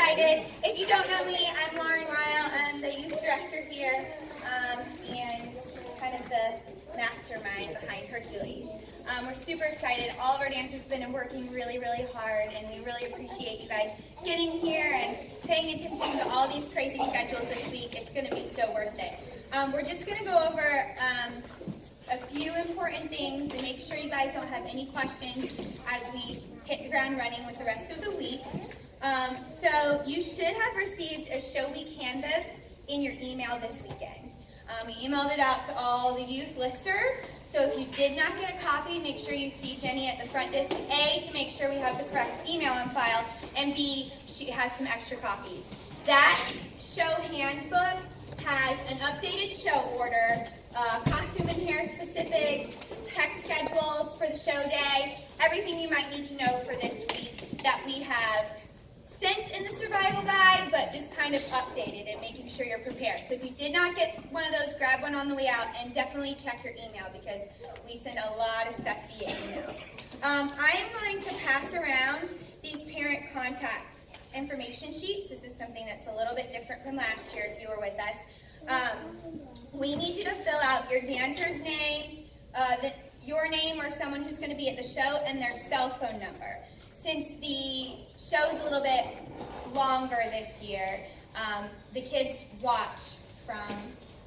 excited. If you don't know me, I'm Lauren Ryle. I'm the youth director here and kind of the mastermind behind Hercules. We're super excited. All of our dancers have been working really, really hard, and we really appreciate you guys getting here and paying attention to all these crazy schedules this week. It's going to be so worth it. We're just going to go over a few important things and make sure you guys don't have any questions as we hit the ground running with the rest of the week. So you should have received a show week handbook in your email this weekend. We emailed it out to all the youth listserv. So if you did not get a copy, make sure you see Jenny at the front desk, A, to make sure we have the correct email on file, and B, she has some extra copies. That show handbook has an updated show order, costume and hair specifics, text schedules for the show day, everything you might need to know for this week that we have sent in the survival guide, but just kind of updated and making sure you're prepared. So if you did not get one of those, grab one on the way out and definitely check your email because we send a lot of stuff via email. I am going to pass around these parent contact information sheets. This is something that's a little bit different from last year if you were with us. We need you to fill out your dancer's name, your name or someone who's going to be at the show, and their cell phone number. Since the show is a little bit longer this year, the kids watch from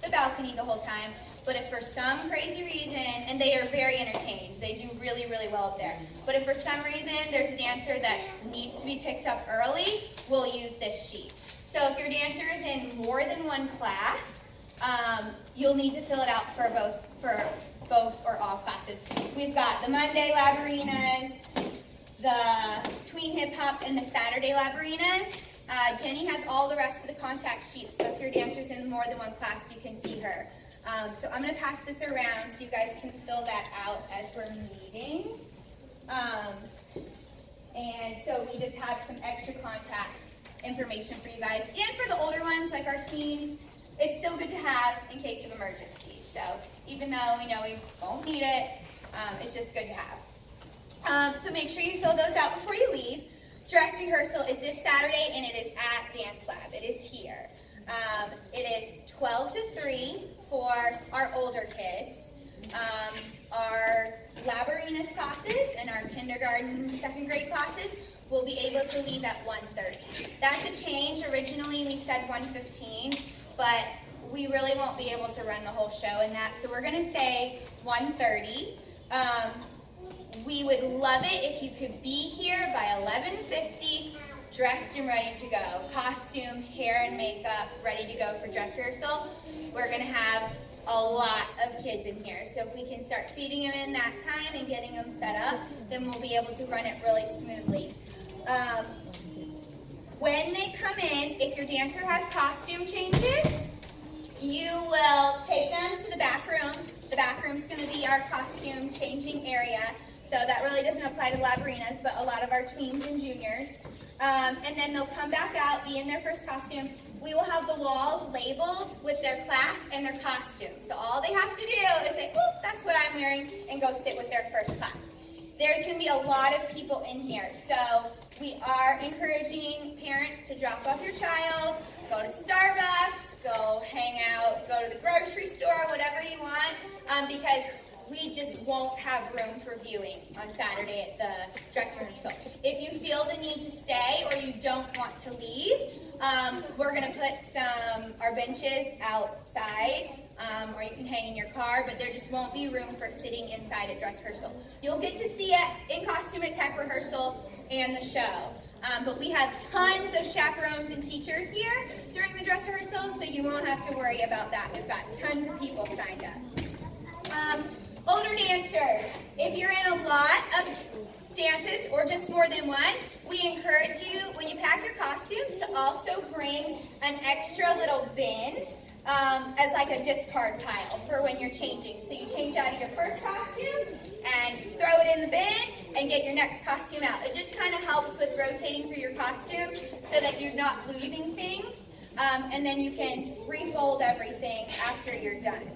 the balcony the whole time, but if for some crazy reason, and they are very entertained, they do really, really well up there, but if for some reason there's a dancer that needs to be picked up early, we'll use this sheet. So if your dancer is in more than one class, you'll need to fill it out for both or all classes. We've got the Monday Labarinas, the Tween Hip Hop, and the Saturday Labarinas. Jenny has all the rest of the contact sheets, so if your dancer's in more than one class, you can see her. So I'm going to pass this around so you guys can fill that out as we're meeting. And so we just have some extra contact information for you guys. And for the older ones, like our tweens, it's still good to have in case of emergencies. So even though we know we won't need it, it's just good to have. So make sure you fill those out before you leave. Dress rehearsal is this Saturday, and it is at Dancelab. It is here. It is 12 to 3 for our older kids. Our Labarinas classes and our kindergarten, second grade classes will be able to leave at 1:30. That's a change. Originally, we said 1:15, but we really won't be able to run the whole show in that, so we're going to say 1:30. We would love it if you could be here by 11:50, dressed and ready to go. Costume, hair, and makeup ready to go for dress rehearsal. We're going to have a lot of kids in here, so if we can start feeding them in that time and getting them set up, then we'll be able to run it really smoothly. When they come in, if your dancer has costume changes, you will take them to the back room. The back room's going to be our costume changing area. So that really doesn't apply to Labarinas, but a lot of our tweens and juniors. And then they'll come back out, be in their first costume. We will have the walls labeled with their class and their costumes. So all they have to do is say, oh, that's what I'm wearing, and go sit with their first class. There's going to be a lot of people in here. So we are encouraging parents to drop off your child, go to Starbucks, go hang out, go to the grocery store, whatever you want, because we just won't have room for viewing on Saturday at the dress rehearsal. If you feel the need to stay or you don't want to leave, we're going to put our benches outside, or you can hang in your car, but there just won't be room for sitting inside at dress rehearsal. You'll get to see it in costume at tech rehearsal and the show. But we have tons of chaperones and teachers here during the dress rehearsal, so you won't have to worry about that. We've got tons of people signed up. Older dancers, if you're in a lot of dances or just more than one, we encourage you, when you pack your costumes, to also bring an extra little bin as like a discard pile for when you're changing. So you change out of your first costume and throw it in the bin and get your next costume out. It just kind of helps with rotating through your costumes so that you're not losing things, and then you can refold everything after you're done.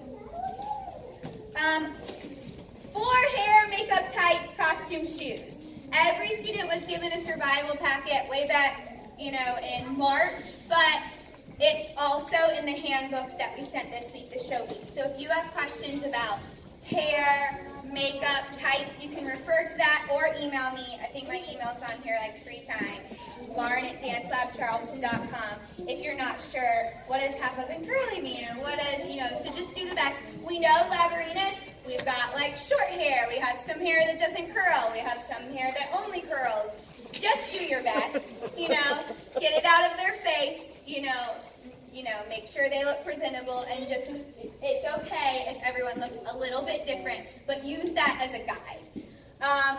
For hair, makeup, tights, costume, shoes. Every student was given a survival packet way back in March, but it's also in the handbook that we sent this week, the show week. So if you have questions about hair, makeup, tights, you can refer to that or email me. I think my email's on here like 3 times. Lauren@dancelabcharleston.com. If you're not sure, what does half up and curly mean, or what does, so just do the best. We know Labarinas, we've got like short hair. We have some hair that doesn't curl. We have some hair that only curls. Just do your best, get it out of their face, make sure they look presentable, and just, it's okay if everyone looks a little bit different, but use that as a guide.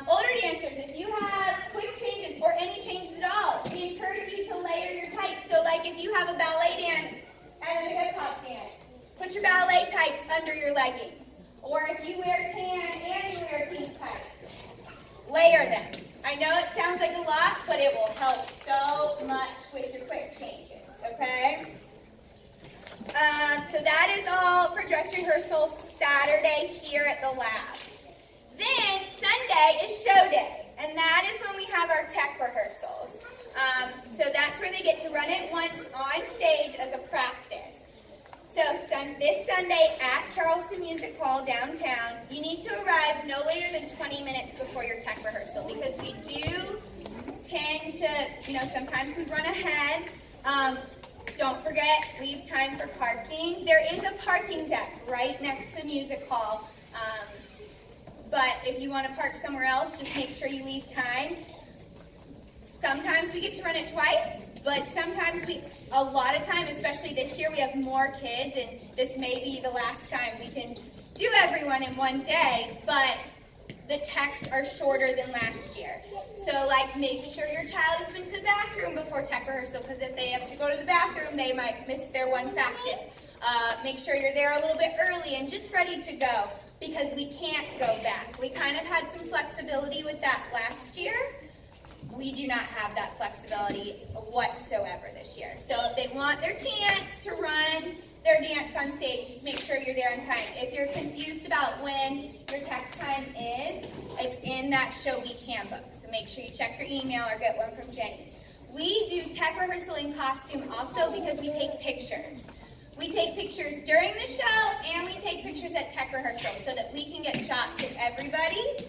Older dancers, if you have quick changes or any changes at all, we encourage you to layer your tights. So like if you have a ballet dance and a hip hop dance, put your ballet tights under your leggings. Or if you wear tan and you wear pink tights, layer them. I know it sounds like a lot, but it will help so much with your quick changes, okay? So that is all for dress rehearsal Saturday here at the lab. Then Sunday is show day, and that is when we have our tech rehearsals. So that's where they get to run it once on stage as a practice. So this Sunday at Charleston Music Hall downtown, you need to arrive no later than 20 minutes before your tech rehearsal, because we do tend to, sometimes we run ahead. Don't forget, leave time for parking. There is a parking deck right next to the music hall. But if you want to park somewhere else, just make sure you leave time. Sometimes we get to run it twice, but sometimes a lot of time, especially this year, we have more kids, and this may be the last time we can do everyone in one day, but the techs are shorter than last year. So make sure your child has been to the bathroom before tech rehearsal, because if they have to go to the bathroom, they might miss their one practice. Make sure you're there a little bit early and just ready to go, because we can't go back. We kind of had some flexibility with that last year. We do not have that flexibility whatsoever this year. So if they want their chance to run their dance on stage, just make sure you're there on time. If you're confused about when your tech time is, it's in that show week handbook. So make sure you check your email or get one from Jenny. We do tech rehearsal in costume also because we take pictures. We take pictures during the show, and we take pictures at tech rehearsal so that we can get shots of everybody.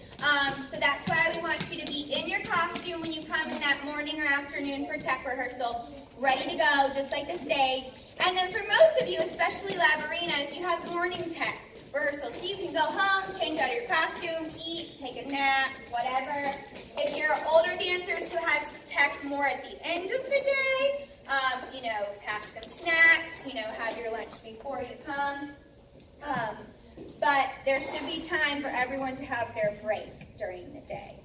So that's why we want you to be in your costume when you come in that morning or afternoon for tech rehearsal, ready to go, just like the stage. And then for most of you, especially Labarinas, you have morning tech rehearsal. So you can go home, change out of your costume, eat, take a nap, whatever. If you're older dancers who has tech more at the end of the day, pack some snacks, have your lunch before you come. But there should be time for everyone to have their break during the day.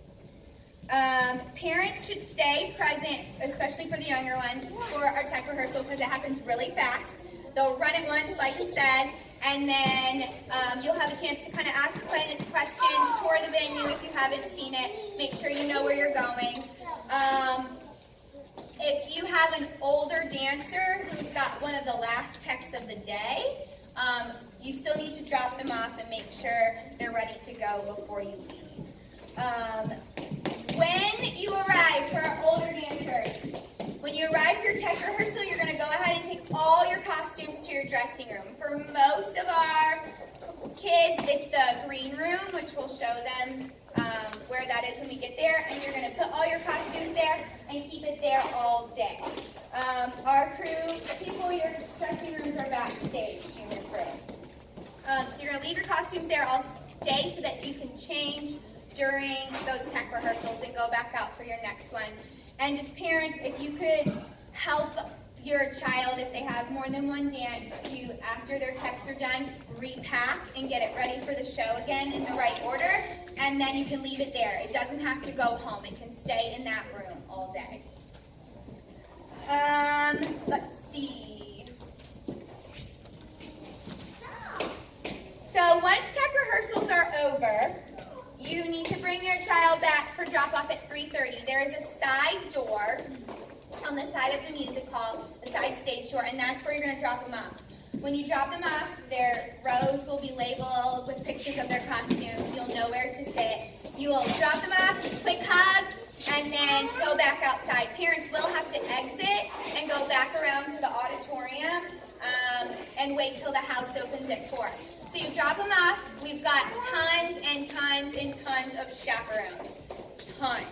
Parents should stay present, especially for the younger ones, for our tech rehearsal, because it happens really fast. They'll run it once, like you said, and then you'll have a chance to kind of ask questions, tour the venue if you haven't seen it, make sure you know where you're going. If you have an older dancer who's got one of the last techs of the day, you still need to drop them off and make sure they're ready to go before you leave. When you arrive, for our older dancers, when you arrive for your tech rehearsal, you're going to go ahead and take all your costumes to your dressing room. For most of our kids, it's the green room, which we'll show them where that is when we get there, and you're going to put all your costumes there and keep it there all day. Our crew, people, your dressing rooms are backstage, junior crew. So you're going to leave your costumes there all day so that you can change during those tech rehearsals and go back out for your next one. And just parents, if you could help your child, if they have more than one dance, to, after their techs are done, repack and get it ready for the show again in the right order, and then you can leave it there. It doesn't have to go home. It can stay in that room all day. Let's see. So once tech rehearsals are over, you need to bring your child back for drop-off at 3:30. There is a side door on the side of the music hall, the side stage door, and that's where you're going to drop them off. When you drop them off, their rows will be labeled with pictures of their costumes. You'll know where to sit. You will drop them off, quick hug, and then go back outside. Parents will have to exit wait till the house opens at 4. So you drop them off. We've got tons and tons and tons of chaperones. Tons.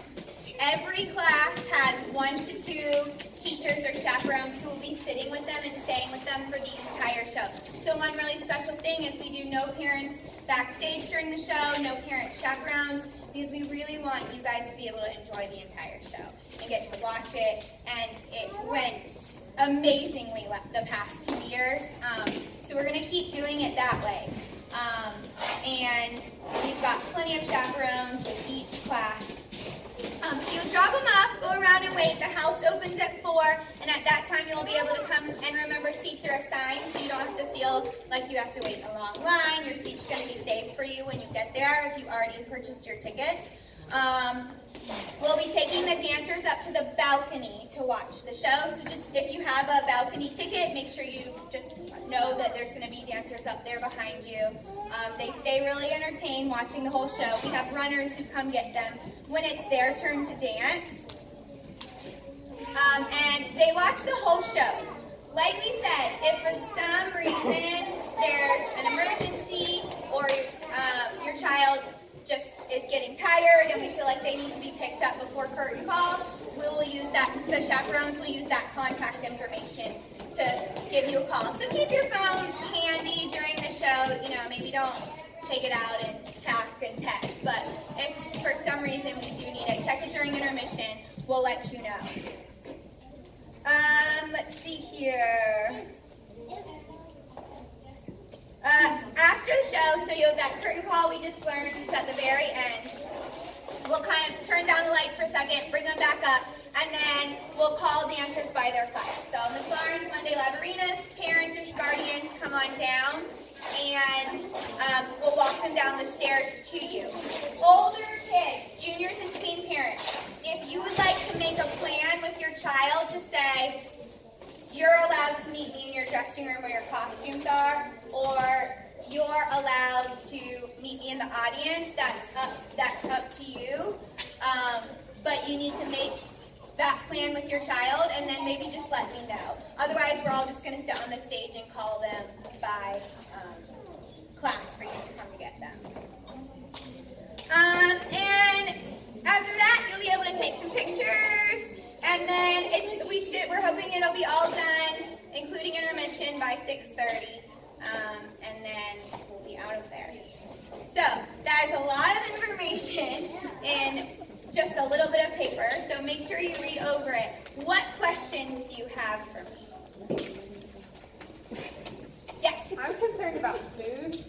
Every class has 1 to 2 teachers or chaperones who will be sitting with them and staying with them for the entire show. So one really special thing is we do no parents backstage during the show, no parent chaperones, because we really want you guys to be able to enjoy the entire show and get to watch it. And it went amazingly the past 2 years, so we're going to keep doing it that way. And we've got plenty of chaperones with each class. So you'll drop them off, go around and wait. The house opens at 4, and at that time you'll be able to come and remember seats are assigned, so you don't have to feel like you have to wait in a long line. Your seat's going to be saved for you when you get there if you already purchased your tickets. We'll be taking the dancers up to the balcony to watch the show. So just if you have a balcony ticket, make sure you just know that there's going to be dancers up there behind you. They stay really entertained watching the whole show. We have runners who come get them when it's their turn to dance. And they watch the whole show. Like we said, if for some reason there's an emergency or your child just is getting tired and we feel like they need to be picked up before curtain call, we will use that, the chaperones will use that contact information to give you a call. So keep your phone handy during the show, maybe don't take it out and tap and text, but if for some reason we do need it, check it during intermission, we'll let you know. Let's see here. After the show, so that curtain call we just learned is at the very end. We'll kind of turn down the lights for a second, bring them back up, and then we'll call dancers by their class. So Miss Lawrence, Monday Laverinas, parents or guardians, come on down, and we'll walk them down the stairs to you. Older kids, juniors and tween parents, if you would like to make a plan with your child to say, you're allowed to meet me in your dressing room where your costumes are, or you're allowed to meet me in the audience, that's up to you. But you need to make that plan with your child and then maybe just let me know. Otherwise, we're all just going to sit on the stage and call them by class for you to come to get them. And after that, you'll be able to take some pictures. And then we're hoping it'll be all done, including intermission, by 6:30. And then we'll be out of there. So there's a lot of information in just a little bit of paper, so make sure you read over it. What questions do you have for me? Yes? I'm concerned about food.